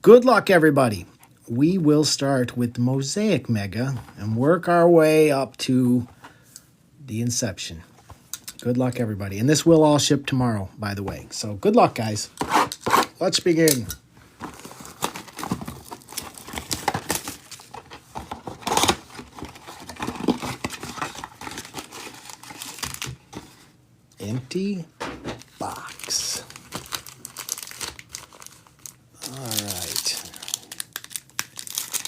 Good luck, everybody. We will start with the Mosaic Mega and work our way up to the Inception. Good luck, everybody. And this will all ship tomorrow, by the way. So good luck, guys. Let's begin. Empty box. All right.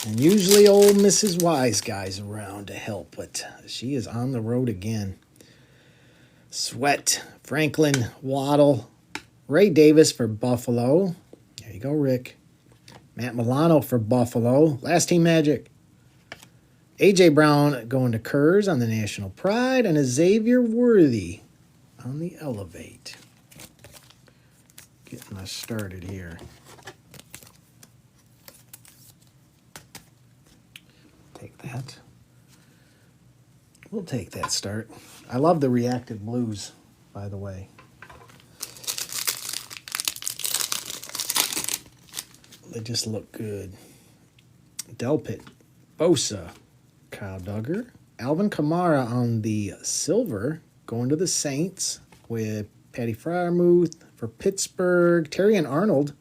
And usually old Mrs. Wise Guy's around to help, but she is on the road again. Sweat, Franklin, Waddle, Ray Davis for Buffalo. There you go, Rick. Matt Milano for Buffalo. Last Team Magic. A.J. Brown going to Kurz on the National Pride, and a Xavier Worthy on the Elevate. Getting us started here. Take that. We'll take that start. I love the reactive blues, by the way. They just look good. Delpit, Bosa, Kyle Duggar, Alvin Kamara on the silver, going to the Saints with Patty Freiermuth for Pittsburgh, Terry and Arnold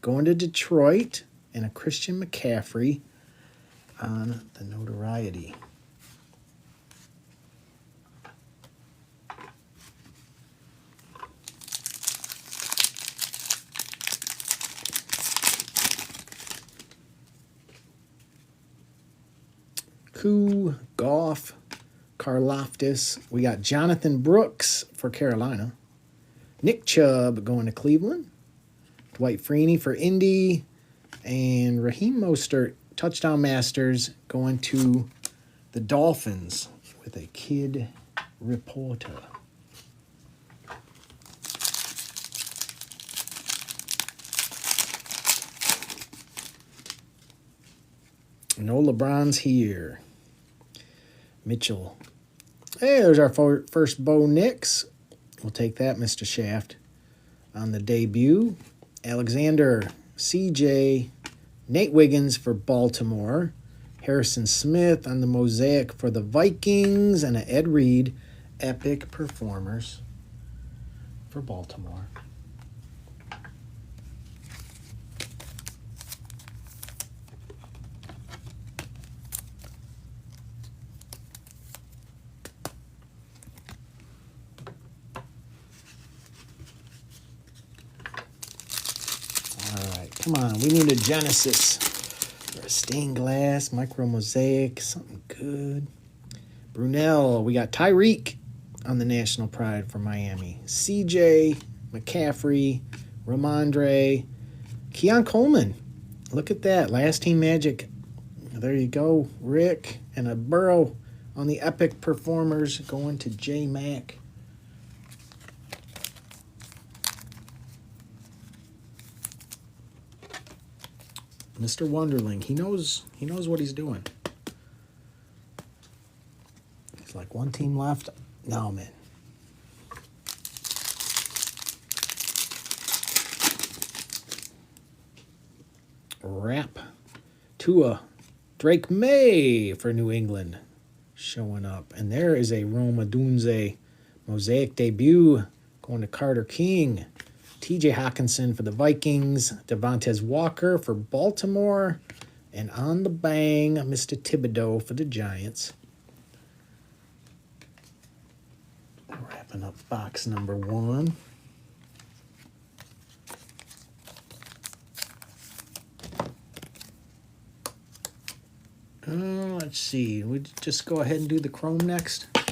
going to Detroit, and a Christian McCaffrey on the notoriety. Koo, Goff, Karlaftis. We got Jonathan Brooks for Carolina. Nick Chubb going to Cleveland. Dwight Freeney for Indy. And Raheem Mostert, Touchdown Masters, going to the Dolphins with a Kid Reporter. No LeBrons here. Mitchell. Hey, there's our first Bo Nix. We'll take that, Mr. Shaft. On the debut, Alexander, CJ, Nate Wiggins for Baltimore, Harrison Smith on the Mosaic for the Vikings, and an Ed Reed, Epic Performers for Baltimore. Come on, we need a Genesis or a stained glass, micro mosaic, something good. Brunel, we got Tyreek on the National Pride for Miami. CJ, McCaffrey, Ramondre, Keon Coleman. Look at that, Last Team Magic. There you go, Rick, and a Burrow on the Epic Performers going to J Mac. Mr. Wonderling, he knows what he's doing. It's like one team left. No, man. Rap. Tua. Drake May for New England showing up. And there is a Rome Odunze Mosaic debut going to Carter King. TJ Hawkinson for the Vikings, Devontae Walker for Baltimore, and on the bang, Mr. Thibodeau for the Giants. Wrapping up box number 1. Let's see. We just go ahead and do the Chrome next? I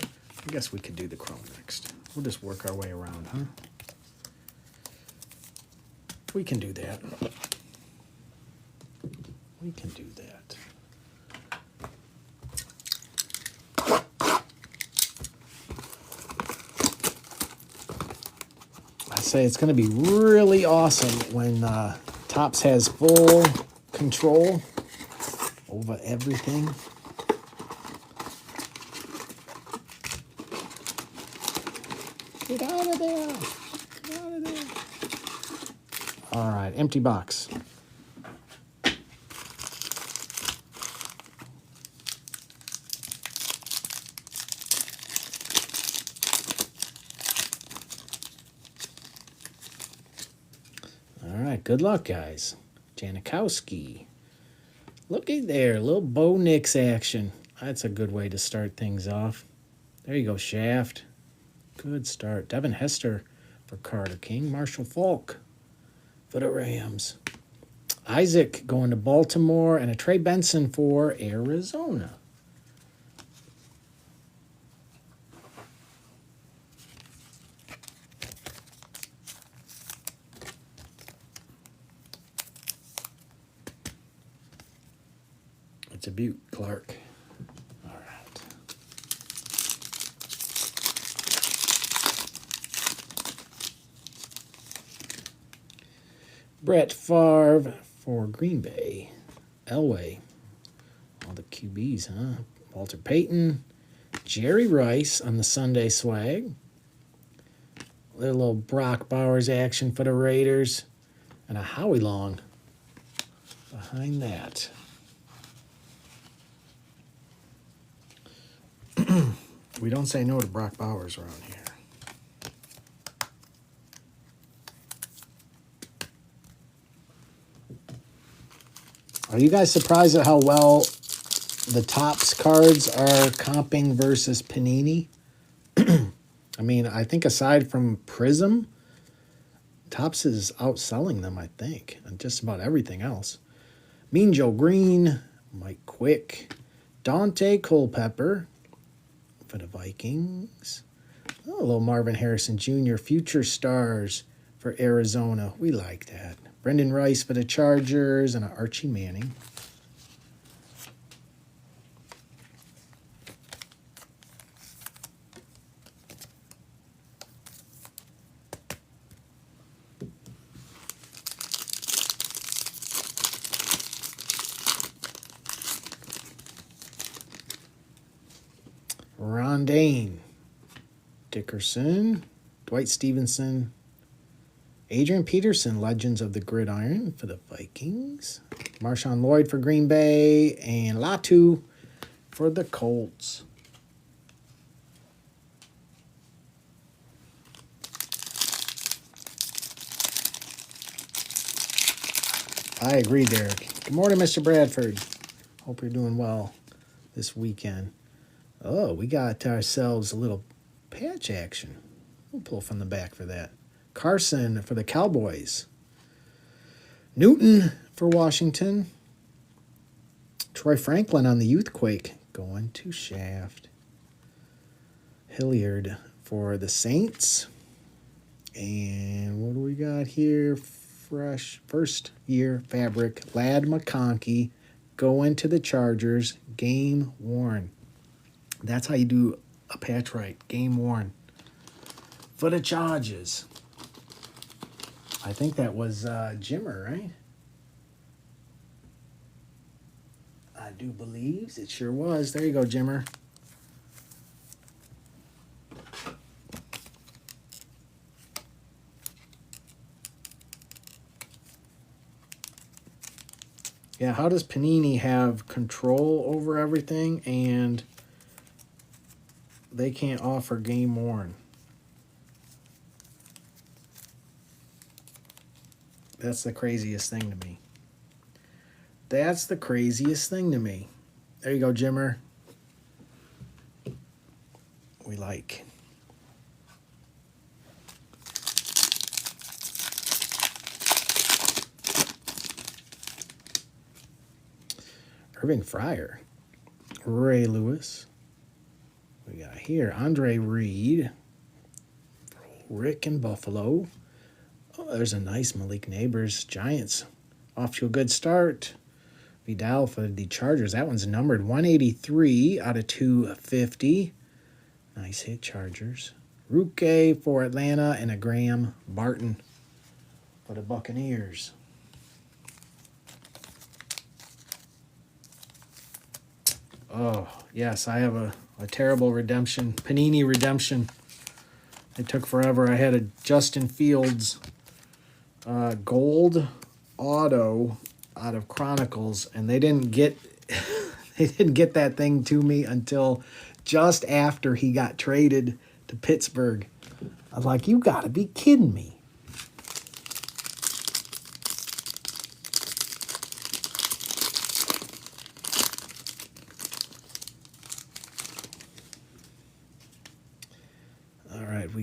guess we could do the Chrome next. We'll just work our way around, huh? We can do that. We can do that. I say it's going to be really awesome when Topps has full control over everything. Get out of there! Get out of there! All right, empty box. Good luck, guys. Janikowski. Looky there, little Bo Nix action. That's a good way to start things off. There you go, Shaft. Good start. Devin Hester for Carter King. Marshall Falk for the Rams. Isaac going to Baltimore, and a Trey Benson for Arizona. It's a beaut, Clark. All right. Brett Favre for Green Bay. Elway. All the QBs, huh? Walter Payton. Jerry Rice on the Sunday swag. Little Brock Bowers action for the Raiders. And a Howie Long behind that. We don't say no to Brock Bowers around here. Are you guys surprised at how well the Topps cards are comping versus Panini? I mean, I think aside from Prism, Topps is outselling them, I think, and just about everything else. Mean Joe Green, Mike Quick, Dante Culpepper for the Vikings. Oh, a little Marvin Harrison Jr., Future Stars for Arizona. We like that. Brendan Rice for the Chargers, and an Archie Manning. Rondane, Dickerson, Dwight Stevenson, Adrian Peterson, Legends of the Gridiron for the Vikings, Marshawn Lloyd for Green Bay, and Latu for the Colts. I agree, Derek. Good morning, Mr. Bradford. Hope you're doing well this weekend. Oh, we got ourselves a little patch action. We'll pull from the back for that. Carson for the Cowboys. Newton for Washington. Troy Franklin on the Youthquake going to Shaft. Hilliard for the Saints. And what do we got here? Fresh first year fabric. Ladd McConkey going to the Chargers. Game worn. That's how you do a patch right. Game worn. For the Chargers. I think that was Jimmer, right? I do believe it sure was. There you go, Jimmer. Yeah, how does Panini have control over everything and they can't offer game worn? That's the craziest thing to me. That's the craziest thing to me. There you go, Jimmer. We like. Irving Fryer. Ray Lewis. We got here Andre Reed. Rick in Buffalo. Oh, there's a nice Malik Neighbors. Giants off to a good start. Vidal for the Chargers. That one's numbered 183 out of 250. Nice hit, Chargers. Ruke for Atlanta and a Graham Barton for the Buccaneers. Oh, yes, I have a terrible redemption. Panini redemption. It took forever. I had a Justin Fields gold auto out of Chronicles, and they didn't get that thing to me until just after he got traded to Pittsburgh. I was like, you got to be kidding me.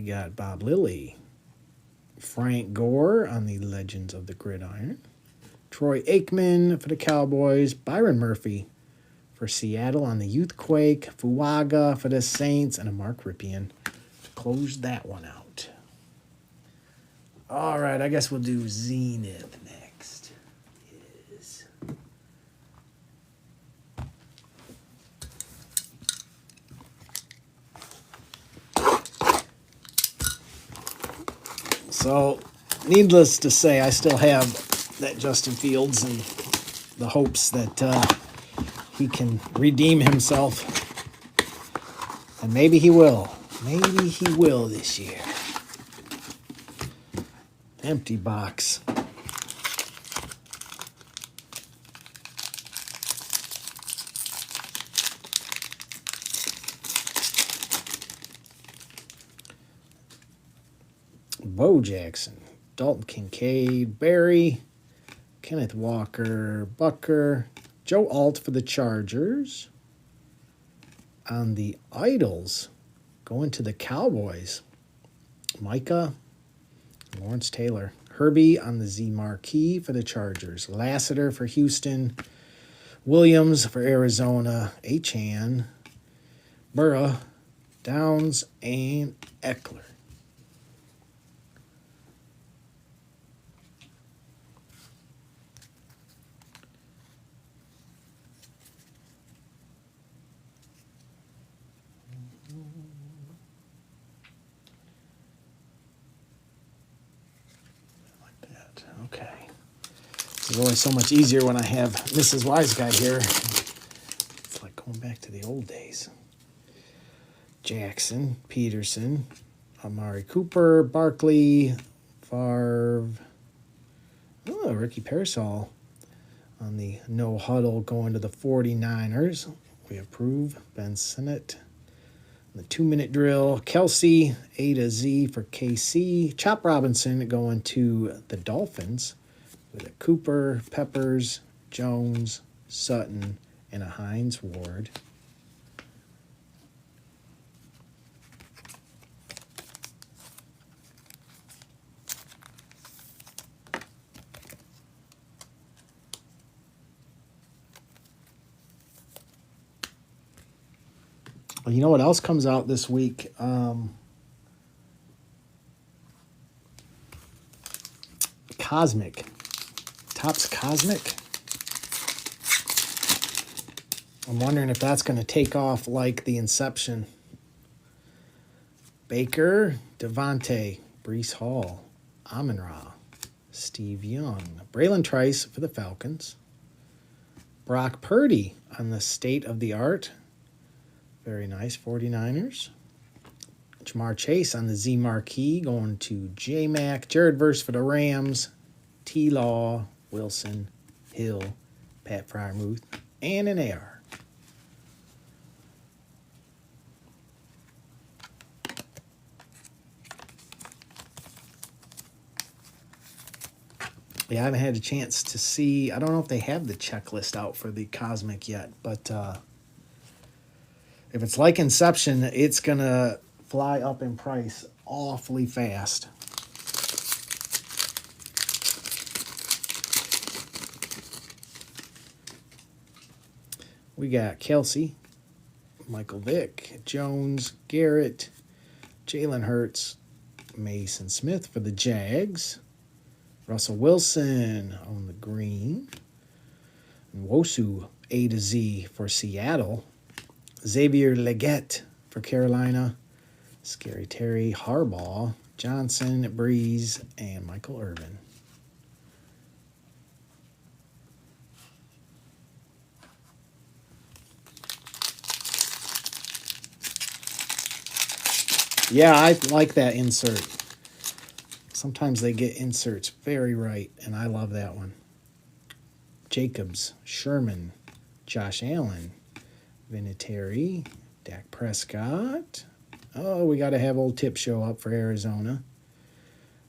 got Bob Lilly, Frank Gore on the Legends of the Gridiron, Troy Aikman for the Cowboys, Byron Murphy for Seattle on the Youthquake, Fuaga for the Saints, and a Mark Ripien to close that one out. All right, I guess we'll do Zenith next. So, needless to say, I still have that Justin Fields and the hopes that he can redeem himself. And maybe he will. Maybe he will this year. Empty box. Bo Jackson, Dalton Kincaid, Barry, Kenneth Walker, Bucker, Joe Alt for the Chargers. On the Idols, going to the Cowboys, Micah, Lawrence Taylor. Herbie on the Z Marquee for the Chargers. Lassiter for Houston. Williams for Arizona. Achan, Burrow, Downs, and Eckler. Okay. It's always so much easier when I have Mrs. Wise Guy here. It's like going back to the old days. Jackson, Peterson, Amari Cooper, Barkley, Favre. Oh, Ricky Pearsall on the no huddle going to the 49ers. We approve. Ben Sinnott. The 2-minute drill. Kelsey, A to Z for KC. Chop Robinson going to the Dolphins with a Cooper, Peppers, Jones, Sutton, and a Hines Ward. Well, you know what else comes out this week? Cosmic. Topps Cosmic. I'm wondering if that's going to take off like the Inception. Baker, Devontae, Breece Hall, Amon-Ra, Steve Young, Braylon Trice for the Falcons, Brock Purdy on the State of the Art. Very nice, 49ers. Jamar Chase on the Z Marquee going to J-Mac. Jared Verse for the Rams. T-Law, Wilson, Hill, Pat Fryermuth, and an AR. Yeah, I haven't had a chance to see. I don't know if they have the checklist out for the Cosmic yet, but if it's like Inception, it's going to fly up in price awfully fast. We got Kelsey, Michael Vick, Jones, Garrett, Jalen Hurts, Mason Smith for the Jags, Russell Wilson on the green, and Wosu A to Z for Seattle, Xavier Legette for Carolina, Scary Terry, Harbaugh, Johnson, Breeze, and Michael Irvin. Yeah, I like that insert. Sometimes they get inserts very right, and I love that one. Jacobs, Sherman, Josh Allen, Vinatieri, Dak Prescott. Oh, we got to have old Tip show up for Arizona.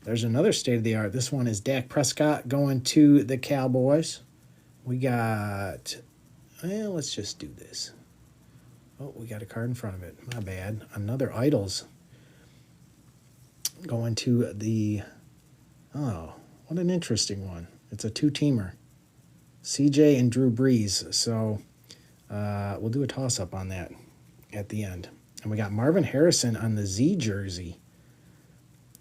There's another state-of-the-art. This one is Dak Prescott going to the Cowboys. We got, well, let's just do this. Oh, we got a card in front of it. My bad. Another Idols. Going to the, oh, what an interesting one. It's a two-teamer. CJ and Drew Brees. So we'll do a toss-up on that at the end. And we got Marvin Harrison on the Z jersey.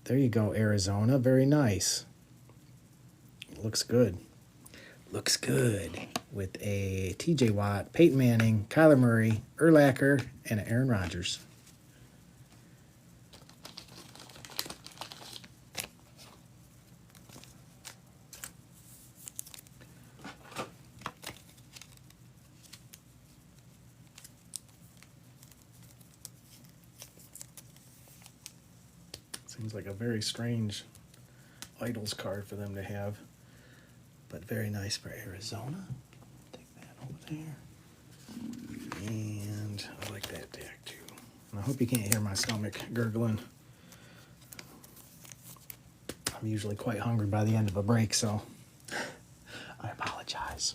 There you go, Arizona. Very nice. Looks good. Looks good. With a TJ Watt, Peyton Manning, Kyler Murray, Urlacher, and Aaron Rodgers. Seems like a very strange Idols card for them to have, but very nice for Arizona. Take that over there. And I like that deck too. And I hope you can't hear my stomach gurgling. I'm usually quite hungry by the end of a break, so I apologize.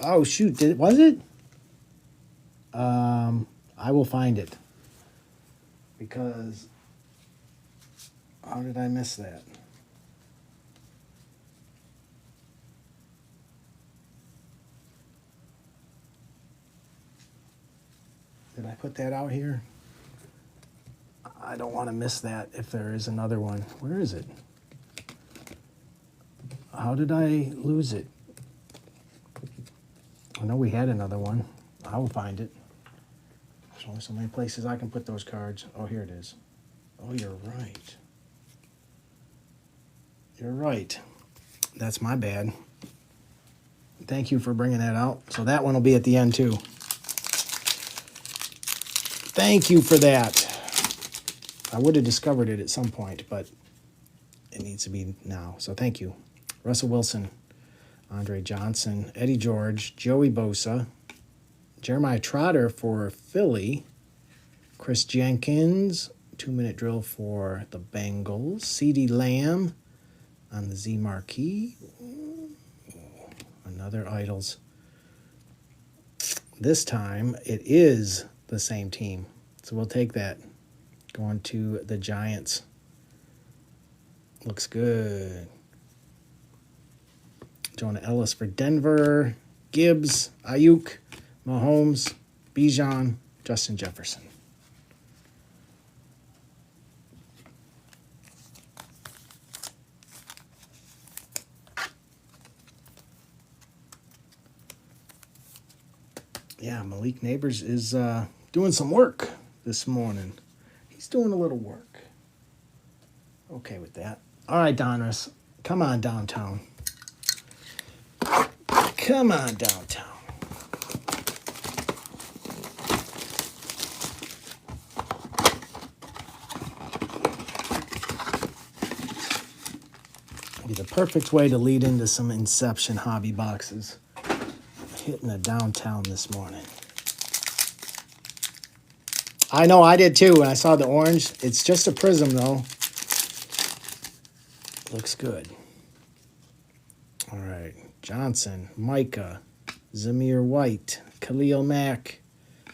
Oh shoot, was it? I will find it. Because how did I miss that? Did I put that out here? I don't want to miss that if there is another one. Where is it? How did I lose it? I know we had another one. I will find it. There's only so many places I can put those cards. Oh, here it is. Oh, you're right. You're right. That's my bad. Thank you for bringing that out. So that one will be at the end too. Thank you for that. I would have discovered it at some point, but it needs to be now. So thank you. Russell Wilson, Andre Johnson, Eddie George, Joey Bosa, Jeremiah Trotter for Philly, Chris Jenkins, 2-minute drill for the Bengals, CeeDee Lamb on the Z Marquee. Another Idols. This time it is the same team, so we'll take that. Going to the Giants. Looks good. Jonah Ellis for Denver, Gibbs, Ayuk, Mahomes, Bijan, Justin Jefferson. Yeah, Malik Neighbors is doing some work this morning. He's doing a little work. Okay with that. All right, Donruss, come on downtown. Come on downtown. Be the perfect way to lead into some Inception hobby boxes. Hitting the downtown this morning. I know, I did too when I saw the orange. It's just a prism though. Looks good. All right. Johnson, Micah, Zamir White, Khalil Mack,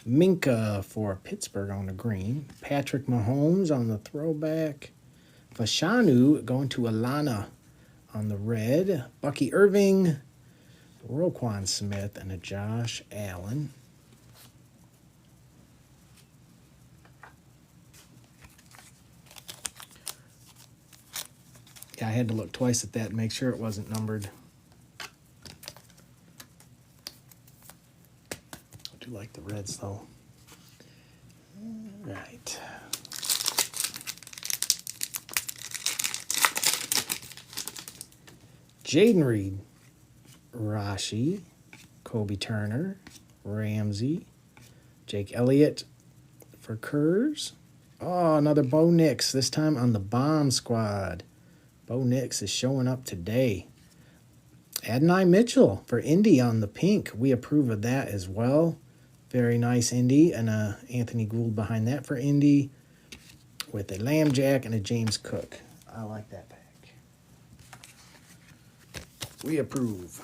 Minka for Pittsburgh on the green, Patrick Mahomes on the throwback, Fashanu going to Alana on the red, Bucky Irving, Roquan Smith, and a Josh Allen. Yeah, I had to look twice at that and make sure it wasn't numbered. I do like the reds, though. All right. Jaden Reed, Rashi, Kobe Turner, Ramsey, Jake Elliott for Kurz. Oh, another Bo Nix, this time on the bomb squad. Bo Nix is showing up today. Adonai Mitchell for Indy on the pink. We approve of that as well. Very nice Indy. And Anthony Gould behind that for Indy with a Lamb Jack and a James Cook. I like that pack. We approve.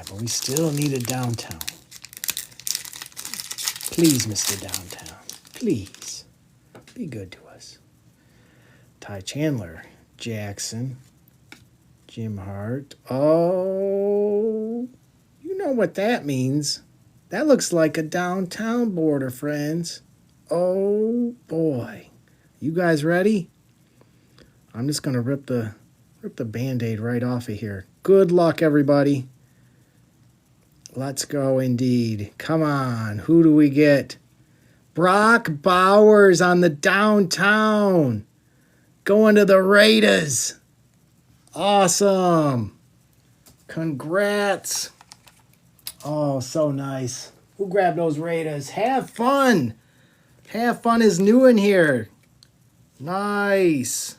but we still need a downtown. Please, Mr. Downtown. Please. Be good to us. Ty Chandler. Jackson. Jim Hart. Oh, you know what that means. That looks like a downtown border, friends. Oh, boy. You guys ready? I'm just going to rip the Band-Aid right off of here. Good luck, everybody. Let's go, indeed. Come on. Who do we get? Brock Bowers on the downtown. Going to the Raiders. Awesome. Congrats. Oh, so nice. Who grabbed those Raiders? Have fun. Have fun is new in here. Nice.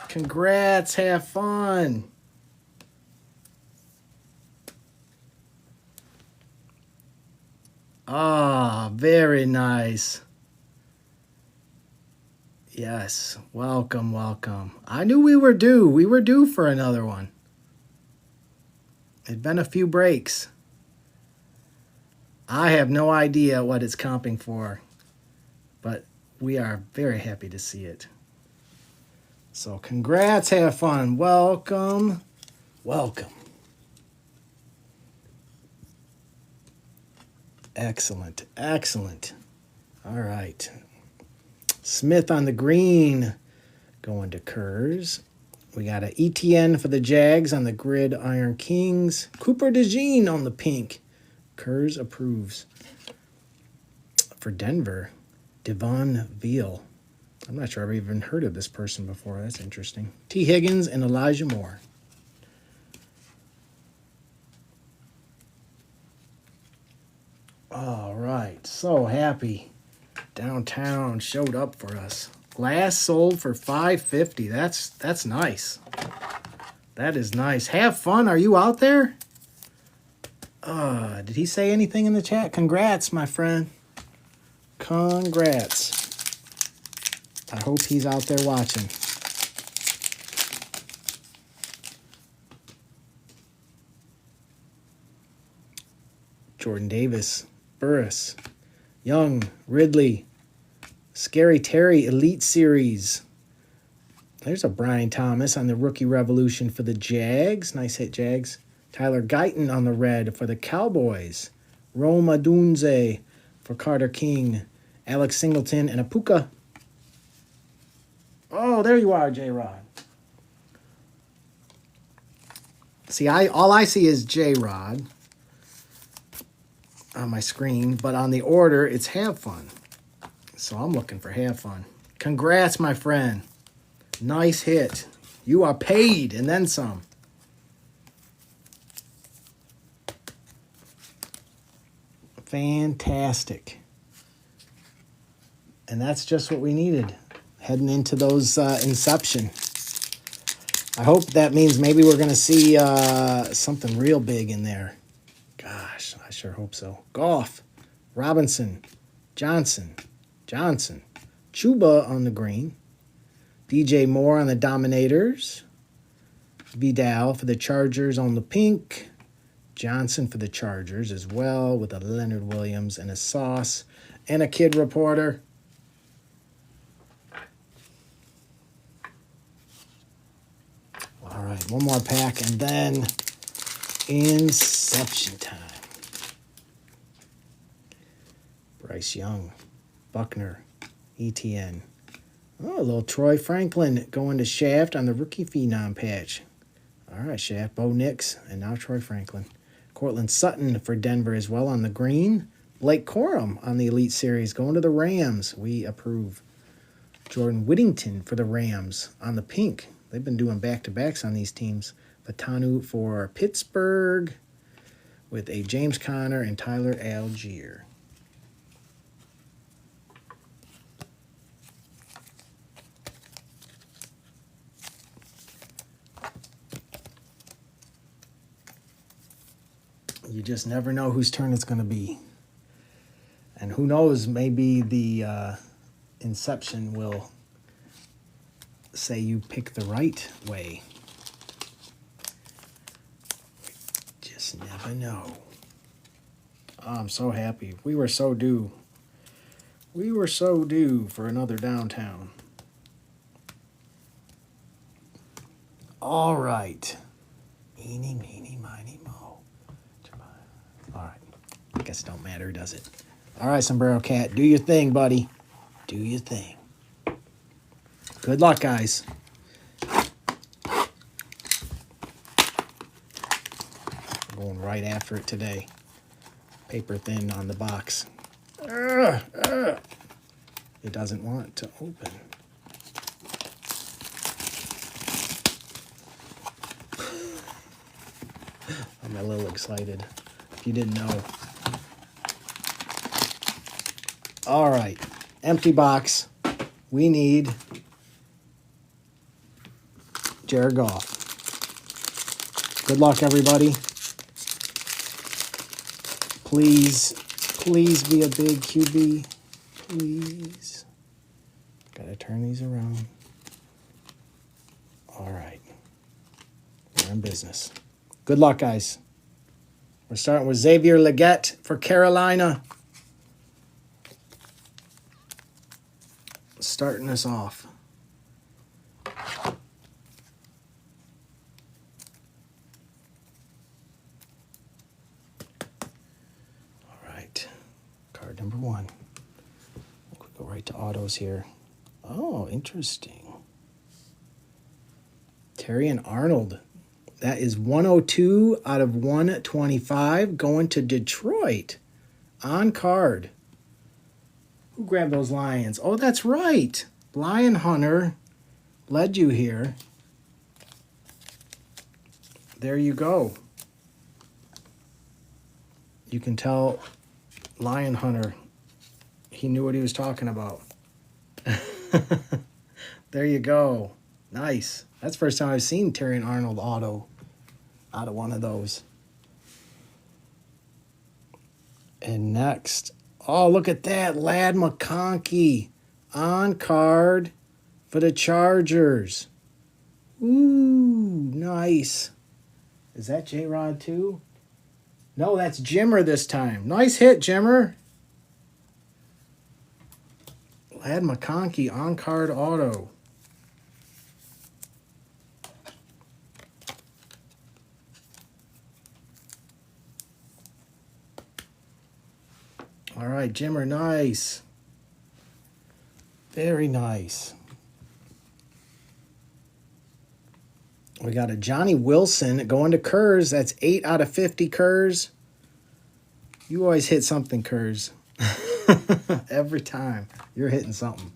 Congrats. Have fun. Ah, very nice. Yes, welcome, welcome. I knew we were due. We were due for another one. It'd been a few breaks. I have no idea what it's comping for, but we are very happy to see it. So congrats, have fun. Welcome, welcome. Excellent, excellent. All right. Smith on the green, going to Kurz. We got an ETN for the Jags on the grid, Iron Kings. Cooper DeJean on the pink. Kurz approves. For Denver, Devon Veal. I'm not sure I've even heard of this person before. That's interesting. T. Higgins and Elijah Moore. All right, so happy. Downtown showed up for us. Glass sold for $5.50. That's nice. That is nice. Have fun. Are you out there? Did he say anything in the chat? Congrats, my friend. Congrats. I hope he's out there watching. Jordan Davis, Burris, Young, Ridley, Scary Terry Elite Series. There's a Brian Thomas on the Rookie Revolution for the Jags. Nice hit, Jags. Tyler Guyton on the red for the Cowboys. Rome Odunze for Carter King. Alex Singleton and Apuka. Oh, there you are, J-Rod. See, all I see is J-Rod on my screen, but on the order, it's Have Fun. So I'm looking for Have Fun. Congrats, my friend. Nice hit. You are paid, and then some. Fantastic. And that's just what we needed, heading into those Inception. I hope that means maybe we're going to see something real big in there. Gosh, I sure hope so. Goff, Robinson, Johnson, Chuba on the green, DJ Moore on the Dominators, Vidal for the Chargers on the pink, Johnson for the Chargers as well with a Leonard Williams and a Sauce and a Kid Reporter. All right, one more pack and then Inception time. Bryce Young, Buckner, ETN. Oh, a little Troy Franklin going to Shaft on the Rookie Phenom patch. All right, Shaft, Bo Nix, and now Troy Franklin. Cortland Sutton for Denver as well on the green. Blake Corum on the Elite Series going to the Rams. We approve. Jordan Whittington for the Rams on the pink. They've been doing back-to-backs on these teams. Patanu for Pittsburgh with a James Conner and Tyler Algier. You just never know whose turn it's going to be. And who knows, maybe the Inception will say you pick the right way. just never know. Oh, I'm so happy. We were so due. We were so due for another downtown. All right. Eeny, meeny, miny, mo. All right. I guess it don't matter, does it? All right, Sombrero Cat. Do your thing, buddy. Do your thing. Good luck, guys. I'm going right after it today. Paper thin on the box. It doesn't want to open. I'm a little excited, if you didn't know. All right, empty box. We need Jared Goff. Good luck, everybody. Please, please be a big QB. Please. Gotta turn these around. All right. We're in business. Good luck, guys. We're starting with Xavier Legette for Carolina. Starting us off. All right. Card number 1. We'll go right to autos here. Oh, interesting. Terry and Arnold. That is 102 out of 125 going to Detroit. On card. Who grabbed those Lions? Oh, that's right. Lion Hunter led you here. There you go. You can tell Lion Hunter, he knew what he was talking about. There you go. Nice. That's the first time I've seen Terry and Arnold auto out of one of those. And next, oh, look at that. Ladd McConkey on card for the Chargers. Ooh, nice. Is that J-Rod too? No, that's Jimmer this time. Nice hit, Jimmer. Ladd McConkey on card auto. All right, Jimmer, nice. Very nice. We got a Johnny Wilson going to Kurz. That's 8 out of 50 Kurz. You always hit something, Kurz. Every time. You're hitting something.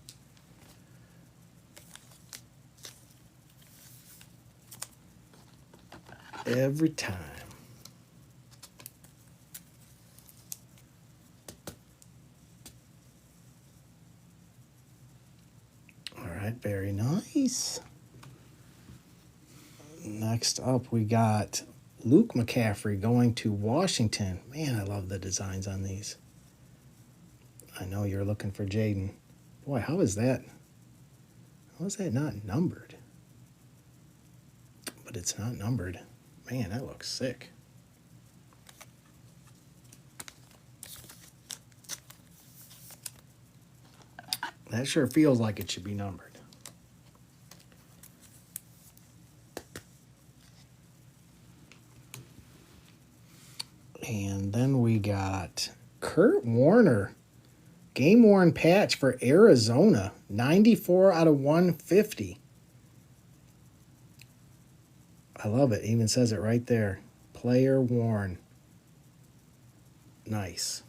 Every time. Very nice. Next up, we got Luke McCaffrey going to Washington. Man, I love the designs on these. I know you're looking for Jaden. Boy, how is that? How is that not numbered? But it's not numbered. Man, that looks sick. That sure feels like it should be numbered. And then we got Kurt Warner. Game-worn patch for Arizona. 94 out of 150. I love it. It even says it right there. Player worn. Nice.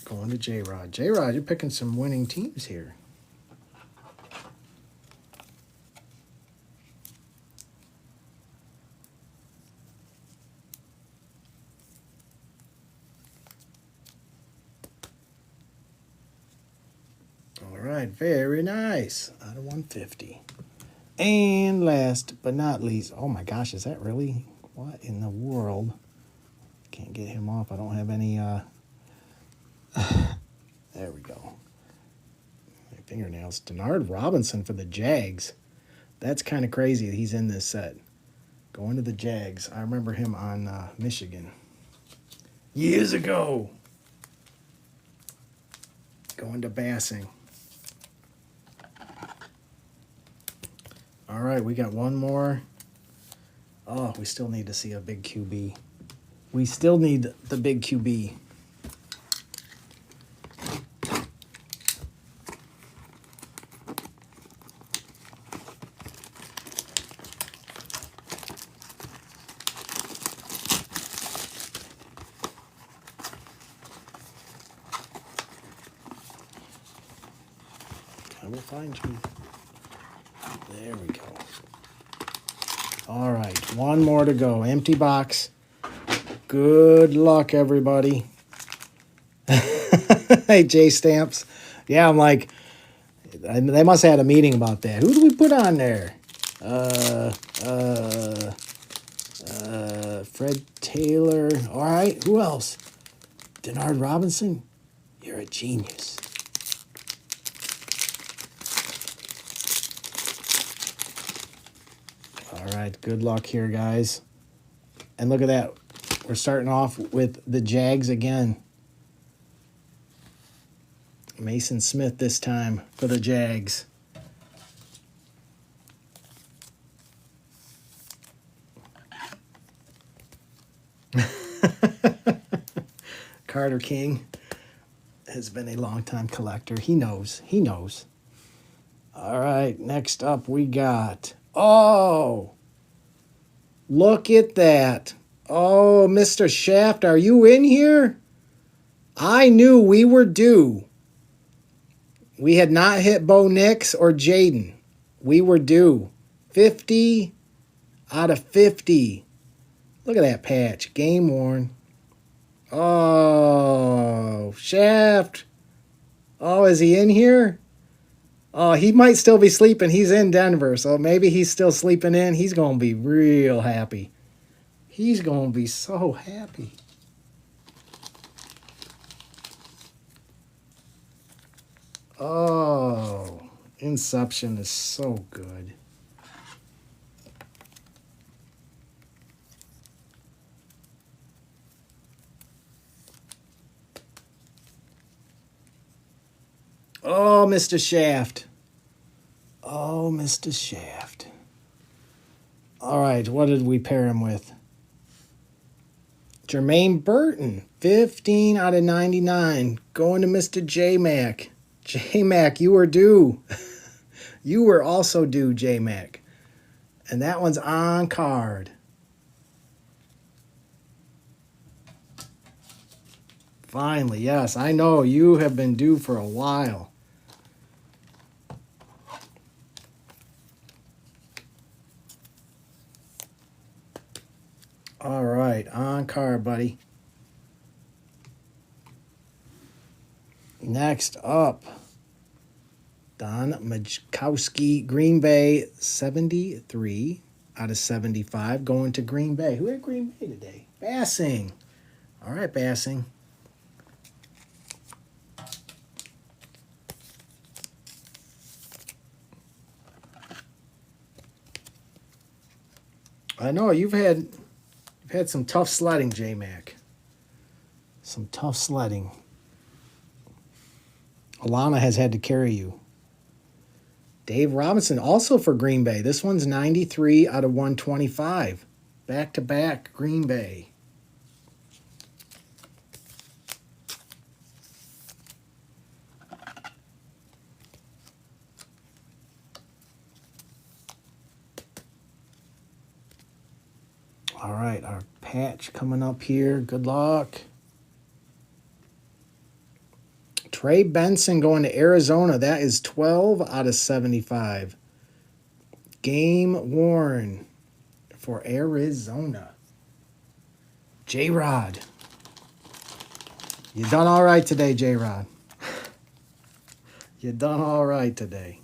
Going to J-Rod. J-Rod, you're picking some winning teams here. All right, very nice. Out of 150. And last but not least, oh my gosh, is that really? What in the world? Can't get him off. I don't have any, there we go. My fingernails. Denard Robinson for the Jags. That's kind of crazy that he's in this set. Going to the Jags. I remember him on Michigan years ago. Going to Bassing. All right, we got one more. Oh, we still need to see a big QB. We still need the big QB. I will find you. There we go. All right, one more to go. Empty box. Good luck, everybody. Hey, J Stamps. Yeah, I'm like, they must have had a meeting about that. Who do we put on there? Fred Taylor. All right, who else? Denard Robinson. You're a genius. All right, good luck here, guys. And look at that. We're starting off with the Jags again. Mason Smith this time for the Jags. Carter King has been a longtime collector. He knows. He knows. All right, next up we got... Oh! Look at that. Oh, Mr. Shaft, are you in here? I knew we were due. We had not hit Bo Nix or Jaden. We were due. 50 out of 50. Look at that patch. Game worn. Oh, Shaft. Oh, is he in here? Oh, he might still be sleeping. He's in Denver, so maybe he's still sleeping in. He's going to be real happy. He's going to be so happy. Oh, Inception is so good. Oh, Mr. Shaft. Oh, Mr. Shaft. All right, what did we pair him with? Jermaine Burton, 15 out of 99. Going to Mr. J-Mac. J-Mac, you were due. You were also due, J-Mac. And that one's on card. Finally, yes, I know you have been due for a while. All right, on card, buddy. Next up, Don Majkowski, Green Bay, 73 out of 75, going to Green Bay. Who had Green Bay today? Bassing. All right, Bassing. I know you've had some tough sledding, J-Mac. Some tough sledding. Alana has had to carry you. Dave Robinson, also for Green Bay. This one's 93 out of 125. Back-to-back Green Bay. All right, our patch coming up here. Good luck. Trey Benson going to Arizona. That is 12 out of 75. Game worn for Arizona. J-Rod. You done all right today, J-Rod. You done all right today.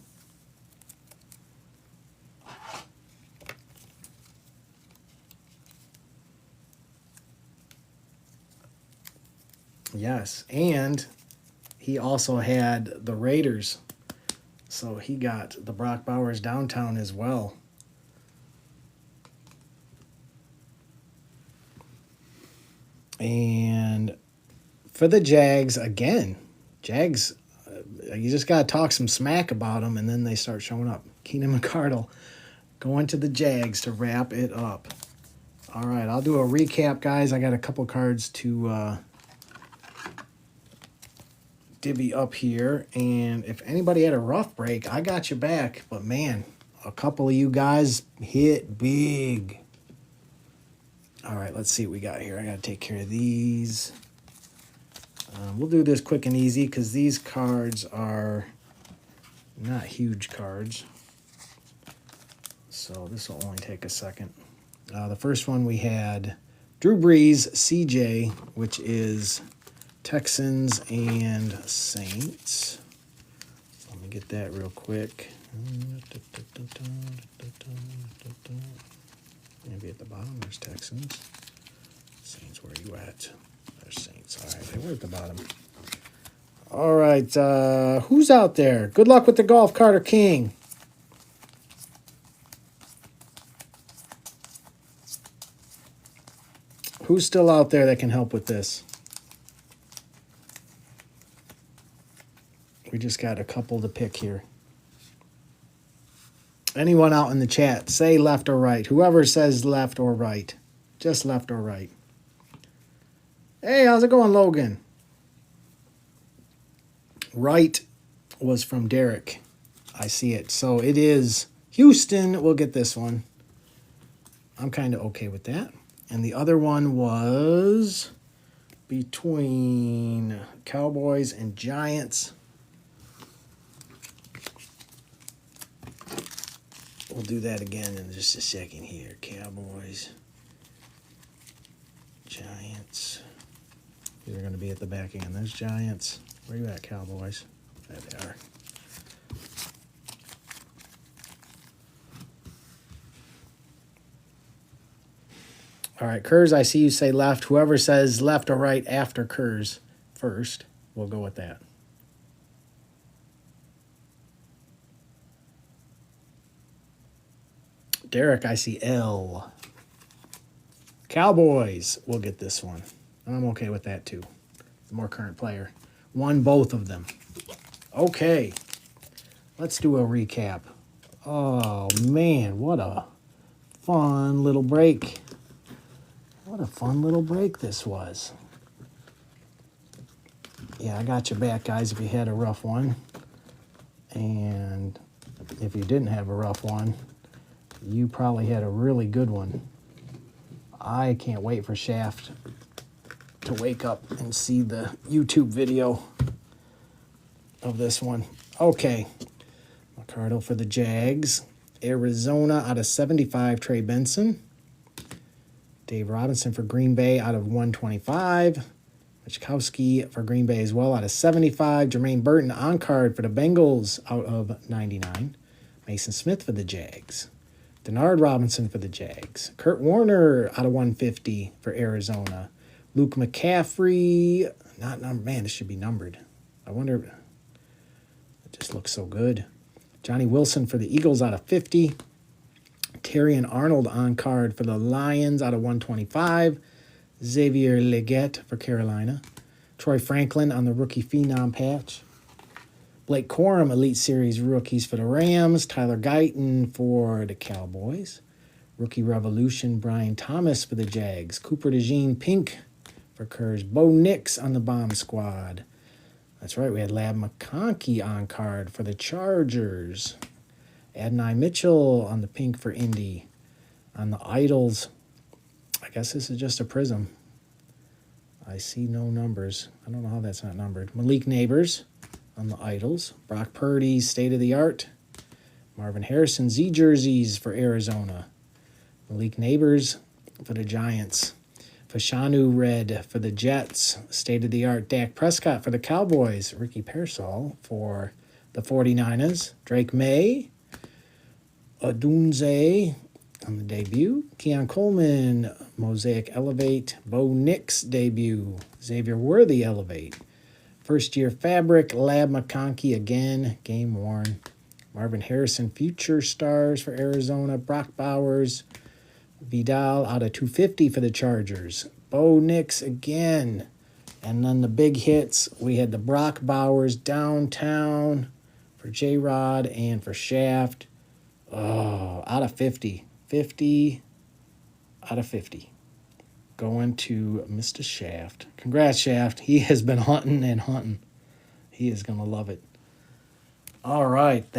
Yes, and he also had the Raiders, so he got the Brock Bowers downtown as well. And for the Jags, again, Jags, you just got to talk some smack about them, and then they start showing up. Keenan McCardle going to the Jags to wrap it up. All right, I'll do a recap, guys. I got a couple cards to divvy up here. And if anybody had a rough break, I got you back. But, man, a couple of you guys hit big. All right, let's see what we got here. I got to take care of these. We'll do this quick and easy because these cards are not huge cards. So this will only take a second. The first one we had Drew Brees, CJ, which is Texans and Saints. Let me get that real quick. Maybe at the bottom there's Texans. Saints, where are you at? There's Saints. All right, they were at the bottom. All right, who's out there? Good luck with the golf, Carter King. Who's still out there that can help with this? We just got a couple to pick here. Anyone out in the chat, say left or right. Whoever says left or right. Just left or right. Hey, how's it going, Logan? Right was from Derek. I see it. So it is Houston. We'll get this one. I'm kind of okay with that. And the other one was between Cowboys and Giants. We'll do that again in just a second here. Cowboys, Giants. These are going to be at the back again. There's Giants. Where you at, Cowboys? There they are. All right, Kurz, I see you say left. Whoever says left or right after Kurz first, we'll go with that. Derek, I see L. Cowboys, we'll get this one. And I'm okay with that too. The more current player. Won both of them. Okay. Let's do a recap. Oh, man, what a fun little break. What a fun little break this was. Yeah, I got your back, guys, if you had a rough one. And if you didn't have a rough one, you probably had a really good one. I can't wait for Shaft to wake up and see the YouTube video of this one. Okay. McCardle for the Jags. Arizona out of 75, Trey Benson. Dave Robinson for Green Bay out of 125. Michkowski for Green Bay as well out of 75. Jermaine Burton on card for the Bengals out of 99. Mason Smith for the Jags. Denard Robinson for the Jags. Kurt Warner out of 150 for Arizona. Luke McCaffrey, not numbered. Man, this should be numbered. I wonder. It just looks so good. Johnny Wilson for the Eagles out of 50. Terry and Arnold on card for the Lions out of 125. Xavier Legette for Carolina. Troy Franklin on the rookie phenom patch. Blake Corum, Elite Series rookies for the Rams. Tyler Guyton for the Cowboys. Rookie Revolution, Brian Thomas for the Jags. Cooper DeJean Pink for Kurz. Bo Nix on the Bomb Squad. That's right, we had Lab McConkey on card for the Chargers. Adonai Mitchell on the pink for Indy. On the Idols, I guess this is just a prism. I see no numbers. I don't know how that's not numbered. Malik Neighbors on the Idols. Brock Purdy, State of the Art. Marvin Harrison, Z jerseys for Arizona. Malik Neighbors for the Giants. Fashanu Red for the Jets. State of the Art. Dak Prescott for the Cowboys. Ricky Pearsall for the 49ers. Drake May. Odunze on the debut. Keon Coleman, Mosaic Elevate. Bo Nix debut. Xavier Worthy Elevate. First year fabric. Lab McConkey again. Game worn. Marvin Harrison Future Stars for Arizona. Brock Bowers. Vidal out of 250 for the Chargers. Bo Nix again. And then the big hits, we had the Brock Bowers Downtown for J-Rod and for Shaft. Oh, out of 50. 50 out of 50. Going to Mr. Shaft. Congrats, Shaft. He has been hunting and hunting. He is going to love it. All right.